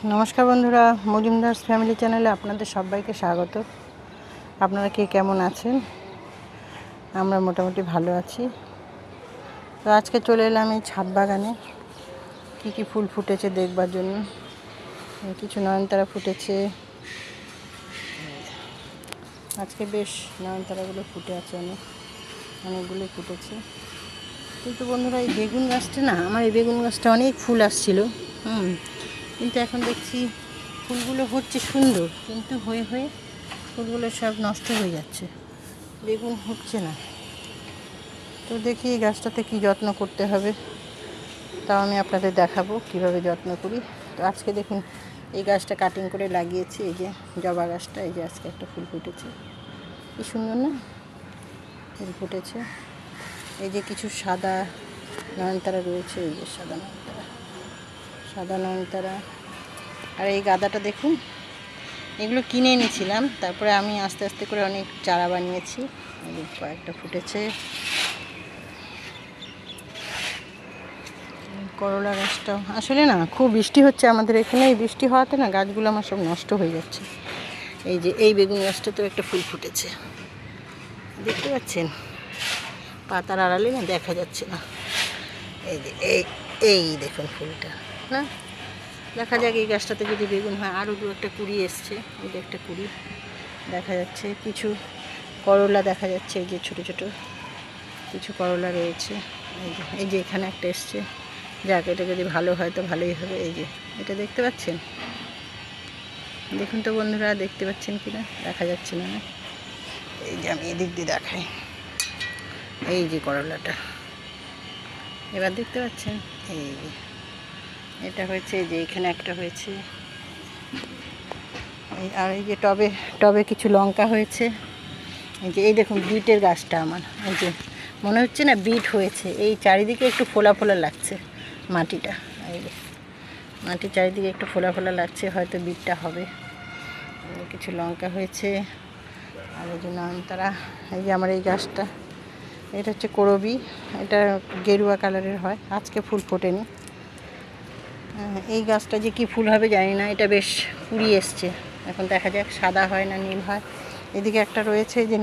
নমস্কার বন্ধুরা, মজুমদার ফ্যামিলি চ্যানেলে আপনাদের সবাইকে স্বাগত। আপনারা কে কেমন আছেন? আমরা মোটামুটি ভালো আছি। তো আজকে চলে এলাম এই ছাদ বাগানে কী ফুল ফুটেছে দেখবার জন্য। কিছু নয়নতারা ফুটেছে, আজকে বেশ নয়নতারাগুলো ফুটে আছে, অনেকগুলো ফুটেছে। কিন্তু বন্ধুরা, এই বেগুন গাছটা না, আমার এই বেগুন গাছটা অনেক ফুল আসছিল, কিন্তু এখন দেখছি ফুলগুলো হচ্ছে সুন্দর, কিন্তু হয়ে হয়ে ফুলগুলো সব নষ্ট হয়ে যাচ্ছে, বেগুন হচ্ছে না। তো দেখি এই গাছটাতে কী যত্ন করতে হবে, তাও আমি আপনাদের দেখাবো কীভাবে যত্ন করি। তো আজকে দেখুন এই গাছটা কাটিং করে লাগিয়েছি, এই যে জবা গাছটা, এই যে আজকে একটা ফুল ফুটেছে, কি সুন্দর না ফুল ফুটেছে। এই যে কিছু সাদা নয়নতারা রয়েছে, এই যে সাদা নয়নতারা। আর এই গাঁদাটা দেখুন, এগুলো কিনে এনেছিলাম, তারপরে আমি আস্তে আস্তে করে অনেক চারা বানিয়েছি, কয়েকটা ফুটেছে। করলা গাছটাও আসলে না, খুব বৃষ্টি হচ্ছে আমাদের এখানে, এই বৃষ্টি হওয়াতে না গাছগুলো আমার সব নষ্ট হয়ে যাচ্ছে। এই যে এই বেগুন গাছটাতেও একটা ফুল ফুটেছে, দেখতে পাচ্ছেন? পাতার আড়ালে না দেখা যাচ্ছে না। এই যে এই দেখুন ফুলটা, না দেখা যাক এই গাছটাতে যদি বেগুন হয়। আরও দু একটা কুড়ি এসছে, এই যে একটা কুড়ি দেখা যাচ্ছে, কিছু করলা দেখা যাচ্ছে, এই যে ছোটো ছোটো কিছু করলা রয়েছে। এই যে এখানে একটা এসছে, যাক এটা যদি ভালো হয় তো ভালোই হবে। এই যে এটা দেখতে পাচ্ছেন, দেখুন তো বন্ধুরা, দেখতে পাচ্ছেন কিনা, দেখা যাচ্ছে না। এই যে আমি এদিক দিয়ে দেখাই, এই যে করলাটা এবার দেখতে পাচ্ছেন, এই এটা হয়েছে, এই যে এখানে একটা হয়েছে। আর এই যে টবে কিছু লঙ্কা হয়েছে। এই দেখুন বিটের গাছটা আমার, এই যে মনে হচ্ছে না বিট হয়েছে, এই চারিদিকে একটু ফোলা ফোলা লাগছে মাটিটা, এই যে মাটির চারিদিকে একটু ফোলা ফোলা লাগছে, হয়তো বিটটা হবে। কিছু লঙ্কা হয়েছে। আর এই যে নয়নতারা, এই যে আমার এই গাছটা, এটা হচ্ছে করবি, এটা গেরুয়া কালারের হয়, আজকে ফুল ফোটেনি। এই গাছটা যে কি ফুল হবে জানি না, এটা বেশ কুড়ি এসছে, এখন দেখা যাক সাদা হয় না নীল হয়। এদিকে একটা রয়েছে যে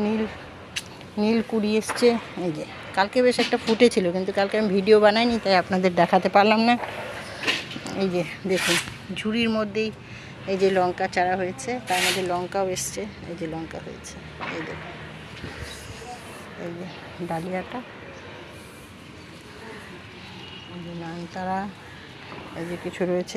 নীল কুড়ি এসছে। এই যে কালকে বেশ একটা ফুটেছিল, কিন্তু কালকে আমি ভিডিও বানাইনি, তাই আপনাদের দেখাতে পারলাম না। এই যে দেখুন ঝুড়ির মধ্যেই এই যে লঙ্কা চারা হয়েছে, তার মধ্যে লঙ্কাও এসছে, এই যে লঙ্কা হয়েছে। এই দেখুন এই যে ডালিয়াটা, এই যে নয়নতারা, এই যে কিছু রয়েছে।